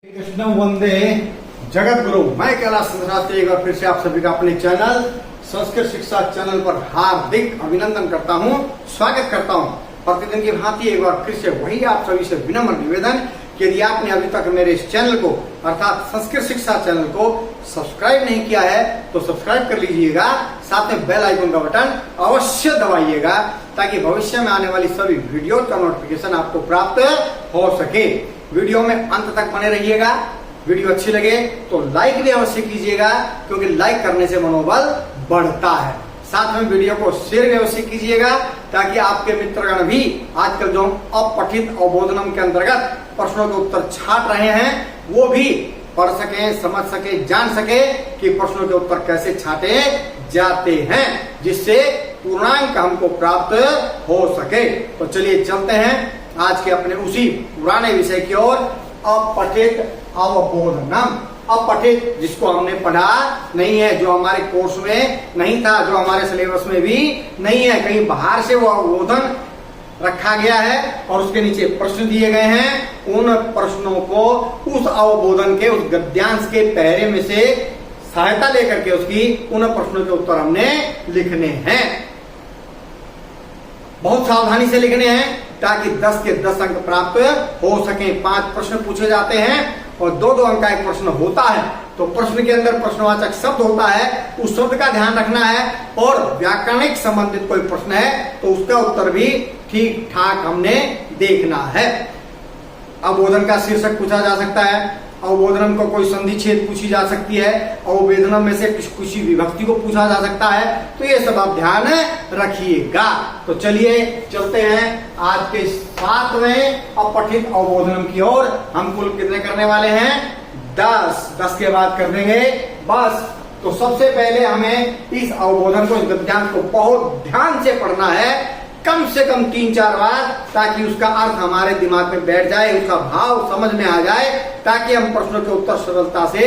कृष्ण वंदे जगत गुरु। मैं कैलाश शास्त्री एक बार फिर से आप सभी का अपने चैनल संस्कृत शिक्षा चैनल पर हार्दिक अभिनंदन करता हूं, स्वागत करता हूं। प्रतिदिन की भांति एक बार फिर से वही आप सभी से विनम्र निवेदन कि यदि आपने अभी तक मेरे इस चैनल को अर्थात संस्कृत शिक्षा चैनल को सब्सक्राइब नहीं किया है तो सब्सक्राइब कर लीजिएगा, साथ में बेल आइकन का बटन अवश्य दबाइएगा ताकि भविष्य में आने वाली सभी वीडियो का नोटिफिकेशन आपको प्राप्त हो सके। वीडियो में अंत तक बने रहिएगा। वीडियो अच्छी लगे तो लाइक भी अवश्य कीजिएगा क्योंकि लाइक करने से मनोबल बढ़ता है। साथ में वीडियो को शेयर भी अवश्य कीजिएगा ताकि आपके मित्रगण भी आजकल जो अपठित अवबोधनम के अंतर्गत प्रश्नों के उत्तर छाट रहे हैं वो भी पढ़ सके, समझ सके, जान सके कि प्रश्नों के उत्तर कैसे छाटे जाते हैं, जिससे पूर्णांक हमको प्राप्त हो सके। तो चलिए चलते हैं आज के अपने उसी पुराने विषय की ओर, अपठित अवबोधनम। अपठित जिसको हमने पढ़ा नहीं है, जो हमारे कोर्स में नहीं था, जो हमारे सिलेबस में भी नहीं है, कहीं बाहर से वो अवबोधन रखा गया है और उसके नीचे प्रश्न दिए गए हैं। उन प्रश्नों को उस अवबोधन के उस गद्यांश के पहरे में से सहायता लेकर के उसकी उन प्रश्नों के उत्तर हमने लिखने हैं। बहुत सावधानी से लिखने हैं ताकि 10 के 10 अंक प्राप्त हो सके। 5 प्रश्न पूछे जाते हैं और 2-2 अंक का एक प्रश्न होता है। तो प्रश्न के अंदर प्रश्नवाचक शब्द होता है, उस शब्द का ध्यान रखना है और व्याकरणिक संबंधित कोई प्रश्न है तो उसका उत्तर भी ठीक ठाक हमने देखना है। अवबोधन का शीर्षक पूछा जा सकता है, अवबोधनम को कोई संधि छेद पूछी जा सकती है, अवबोधनम में से किसी विभक्ति को पूछा जा सकता है। तो ये सब आप ध्यान रखिएगा। तो चलिए चलते हैं आज के 7वें अपठित अवबोधनम की ओर। हम कुल कितने करने वाले हैं? 10 के बाद कर देंगे बस। तो सबसे पहले हमें इस अवबोधन को, इस गद्यांश को बहुत ध्यान से पढ़ना है, कम से कम 3-4 बार, ताकि उसका अर्थ हमारे दिमाग में बैठ जाए, उसका भाव समझ में आ जाए, ताकि हम प्रश्नों के उत्तर सरलता से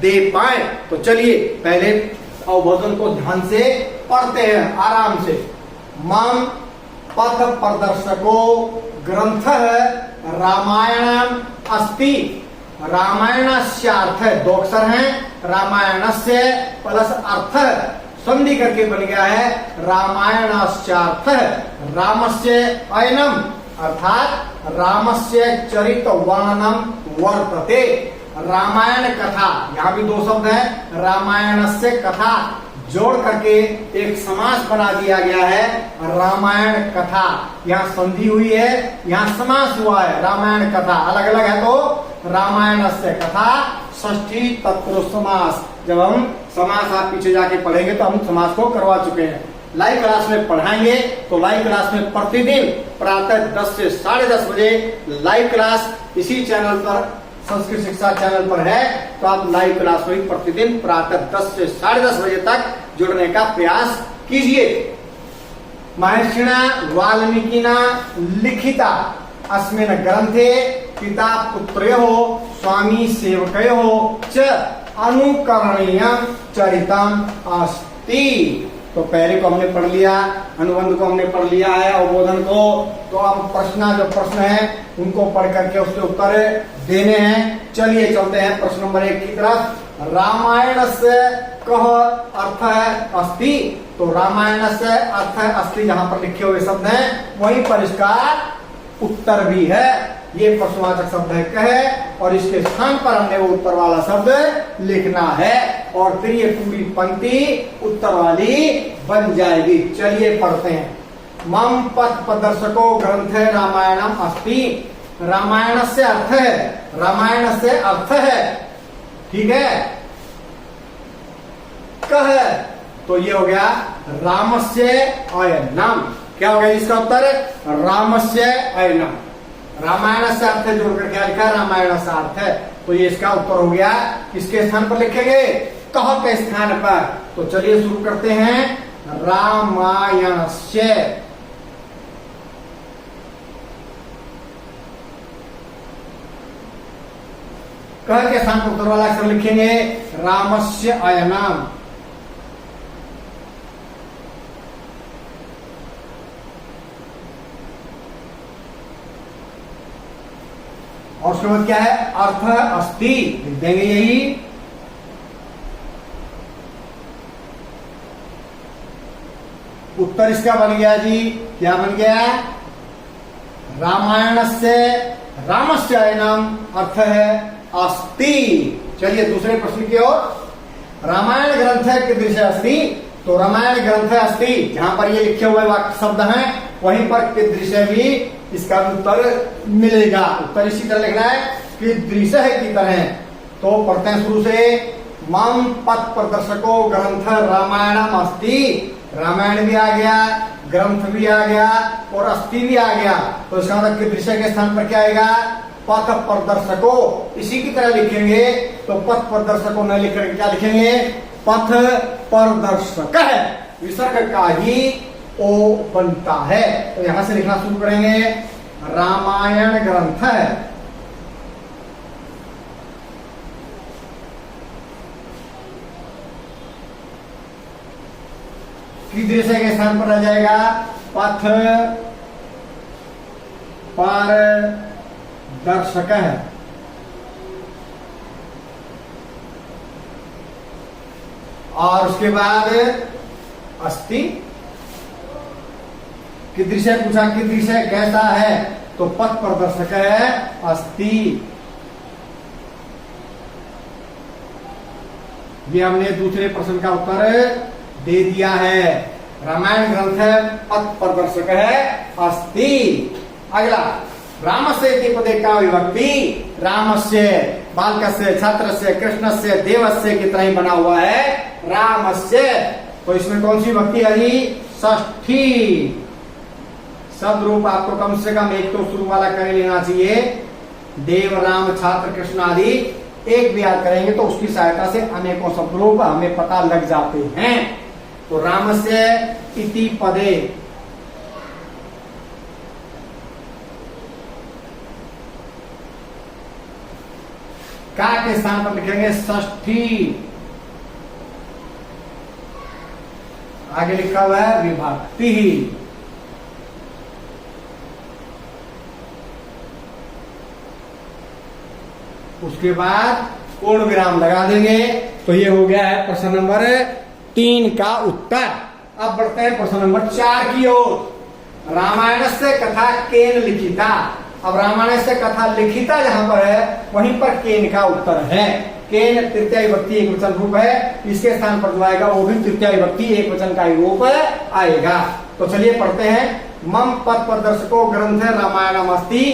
दे पाए। तो चलिए पहले अवबोधन को ध्यान से पढ़ते हैं, आराम से। मम पथ प्रदर्शको ग्रंथ रामायण अस्ति। रामायणस्य अर्थ 2 अक्षर हैं, रामायणस्य प्लस अर्थ संधि करके बन गया है रामायणाश्चार्थ। रामस्य अयनम अर्थात रामस्य चरित वर्णनम वर्तते। रामायण कथा, यहाँ भी 2 शब्द हैं, रामायणस्य कथा जोड़ करके एक समास बना दिया गया है, रामायण कथा। यहाँ संधि हुई है, यहाँ समास हुआ है, रामायण कथा अलग अलग है तो रामायणस्य कथा षष्ठी तत्पुरुष समास। जब हम समास आप पीछे जाके पढ़ेंगे तो हम समास को करवा चुके हैं। लाइव क्लास में पढ़ाएंगे तो लाइव क्लास में प्रतिदिन प्रातः 10 से 10:30 बजे लाइव क्लास इसी चैनल पर, संस्कृत शिक्षा चैनल पर है। तो आप लाइव क्लास में प्रतिदिन प्रातः 10 से 10:30 बजे तक जुड़ने का प्रयास कीजिए। महर्षिणा वाल्मीकिना लिखिता अस्मिन् ग्रंथे पिता पुत्रयोः स्वामी सेवकयोः च अनुकरणीय चरितम अस्ति। तो पहले को हमने पढ़ लिया, अनुबंध को हमने पढ़ लिया है, अवबोधन को। तो अब जो प्रश्न है उनको पढ़ करके उसके उत्तर देने हैं। चलिए चलते हैं प्रश्न नंबर 1 की तरफ। रामायण से कह अर्थ है अस्ति। तो रामायण से अर्थ है अस्ति, जहां पर लिखे हुए शब्द हैं वहीं पर इसका उत्तर भी है। ये प्रश्नवाचक शब्द है कह, और इसके स्थान पर हमने वो उत्तर वाला शब्द लिखना है और फिर ये पूरी पंक्ति उत्तर वाली बन जाएगी। चलिए पढ़ते हैं। मम पथ प्रदर्शको ग्रंथ रामायणम अस्ति। रामायण से अर्थ है, रामायण से अर्थ है, ठीक है। कह तो ये हो गया रामस्य अयनम। क्या हो गया इसका उत्तर? रामस्य अयनम। रामायण से अर्थ जोड़ कर क्या लिखा? रामायण से अर्थ है। तो ये इसका उत्तर हो गया। किसके स्थान पर लिखेंगे? कह के स्थान पर। तो चलिए शुरू करते हैं। रामायणस्य, कह के स्थान पर उत्तर वाला अक्षर लिखेंगे रामस्य अयनम। और उसके बाद क्या है, अर्थ अस्ति, लिख देंगे यही। उत्तर इसका बन गया जी, क्या बन गया, रामायणस्य रामस्य अयनम अर्थ है अस्ति। चलिए दूसरे प्रश्न की ओर। रामायण ग्रंथ कीदृश अस्ति, तो रामायण ग्रंथ अस्ति, जहां पर ये लिखे हुए वाक्य शब्द हैं वहीं पर कीदृश भी इसका उत्तर मिलेगा। उत्तर इसी तरह लिखना है, कीदृश की तरह। तो पढ़ते हैं शुरू से। मम पथ प्रदर्शको ग्रंथ रामायणम अस्ति, रामायण भी आ गया, ग्रंथ भी आ गया और अस्थि भी आ गया, तो इसका मतलब कीदृश के स्थान पर क्या आएगा, पथ प्रदर्शको। इसी की तरह लिखेंगे तो पथ प्रदर्शको न लिख करके क्या लिखेंगे, पथ प्रदर्शक है, विसर्ग का ही ओ बनता है। तो यहां से लिखना शुरू करेंगे, रामायण ग्रंथ है कीदृश के स्थान पर आ जाएगा, पथ प्रदर्शक है। और उसके बाद अस्ति, कीदृश पूछा, कीदृश कैसा है, तो पथ प्रदर्शक है अस्ति। ये हमने दूसरे प्रश्न का उत्तर दे दिया है, रामायण ग्रंथ है, पथ प्रदर्शक है अस्ति। अगला, रामस्य इति पदे का विभक्ति, रामस्य बालकस्य छात्रस्य कृष्णस्य देवस्य की तरह ही बना हुआ है रामस्य। तो इसमें कौन सी विभक्ति आई, षष्ठी। शब्द रूप आपको कम से कम एक तो शुरू वाला कर लेना चाहिए, देव राम छात्र कृष्ण आदि एक भी याद करेंगे तो उसकी सहायता से अनेकों शब्द रूप हमें पता लग जाते हैं। तो रामस्य इति पदे, का के स्थान पर लिखेंगे षष्ठी। आगे लिखा हुआ है विभक्ति। उसके बाद पूर्ण विराम लगा देंगे। तो ये हो गया है प्रश्न नंबर 3 का उत्तर। अब बढ़ते हैं प्रश्न नंबर 4 की ओर। रामायण से कथा केन लिखिता। अब रामायण से कथा लिखिता जहां पर है वहीं पर केन का उत्तर है। केन तृतीय विभक्ति एक वचन रूप है, इसके स्थान पर जो आएगा वो भी तृतीय विभक्ति एक वचन का रूप आएगा। तो चलिए पढ़ते हैं। मम पथ प्रदर्शको ग्रंथ रामायणम अस्ति,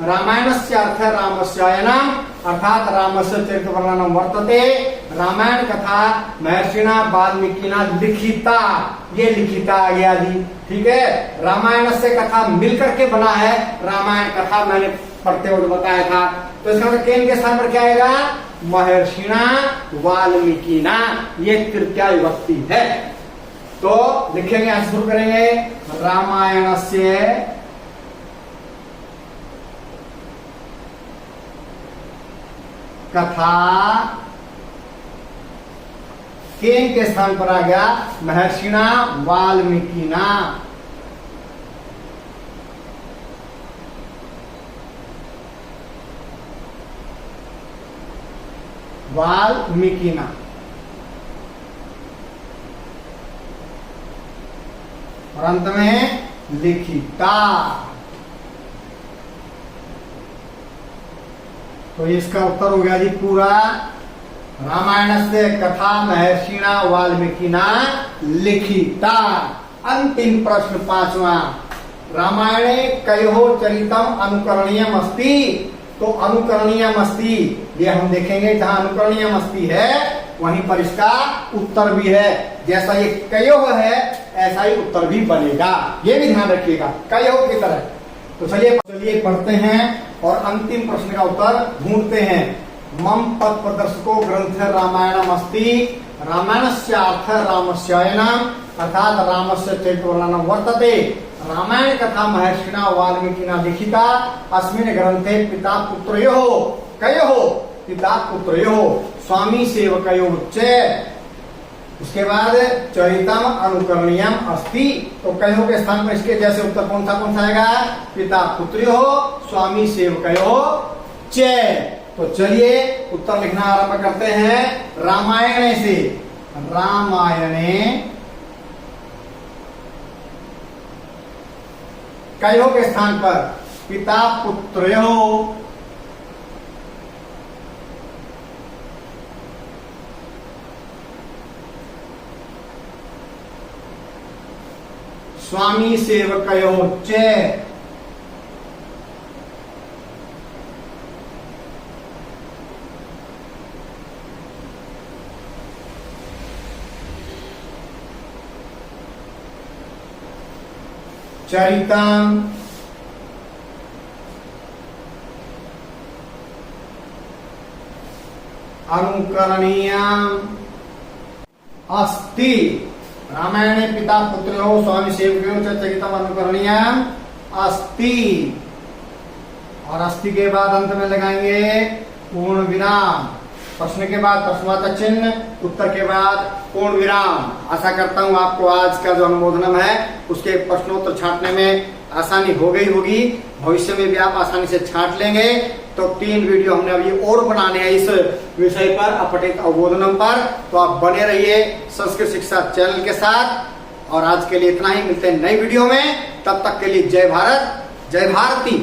रामायणस्य अर्थ रामस्यायनम अर्थात रामस्य चरित्र वर्णनम वर्तते। रामायण कथा महर्षिणा वाल्मीकिना लिखिता, ये लिखिता आ गया जी, ठीक है। रामायण से कथा मिलकर के बना है, रामायण कथा मैंने पढ़ते हुए बताया था। तो इसका मतलब केन के स्थान पर क्या आएगा, महर्षिणा वाल्मीकिना, ये तृतीय विभक्ति है। तो लिखेंगे, आज शुरू करेंगे। रामायण से कथा केन के स्थान पर आ गया महर्षिणा वाल्मीकिना। वाल्मीकिना और अंत में लिखिता। तो इसका उत्तर हो गया जी पूरा। रामायण से कथा महर्षिणा वाल्मीकिना लिखिता। अंतिम प्रश्न 5वां। रामायणे कयो चरितम अनुकरणीयम अस्ति। तो अनुकरणीयम अस्ति ये हम देखेंगे, जहां अनुकरणीयम अस्ति है वहीं पर इसका उत्तर भी है। जैसा ये कयो है ऐसा ही उत्तर भी बनेगा, ये भी ध्यान रखिएगा, कयो की तरह। तो चलिए पढ़ते हैं और अंतिम प्रश्न का उत्तर ढूंढते हैं। मम पथ प्रदर्शको ग्रंथ रामायणम अस्ति, रामायणस्य अर्थ रामस्यायनम अर्थात रामस्य चरित्र वर्णनम वर्तते। रामायण कथा महर्षिणा वाल्मीकिना लिखिता। अस्मिन् ग्रंथे पिता पुत्रयोः कयोः पिता पुत्रयोः स्वामी सेवकयोः च। उसके बाद चरितम अनुकरणीयम अस्ति। तो कयोः के स्थान पर इसके जैसे उत्तर कौन सा आएगा, पिता पुत्रयोः स्वामी सेवकयोः च। तो चलिए उत्तर लिखना आरंभ करते हैं रामायण से। रामायणे कयो के स्थान पर पिता पुत्रयोः स्वामी सेवकयोः च। चरितम् अनुकरणीयम् अस्ति। रामायणे पिता पुत्रयोः स्वामी सेवकयोः च चरितम् अनुकरणीयम् अस्ति। और अस्ति के बाद अंत में लगाएंगे पूर्ण विराम। प्रश्न के बाद प्रश्नवाचक चिन्ह, उत्तर के बाद पूर्ण विराम। आशा करता हूँ आपको आज का जो अनुमोदनम है उसके प्रश्नोत्तर छांटने में आसानी हो गई होगी। भविष्य में भी आप आसानी से छांट लेंगे। तो 3 वीडियो हमने अभी और बनाने हैं इस विषय पर, अपठित अवबोधनम पर। तो आप बने रहिए संस्कृत शिक्षा चैनल के साथ। और आज के लिए इतना ही, मिलते हैं नई वीडियो में। तब तक के लिए जय भारत, जय भारती।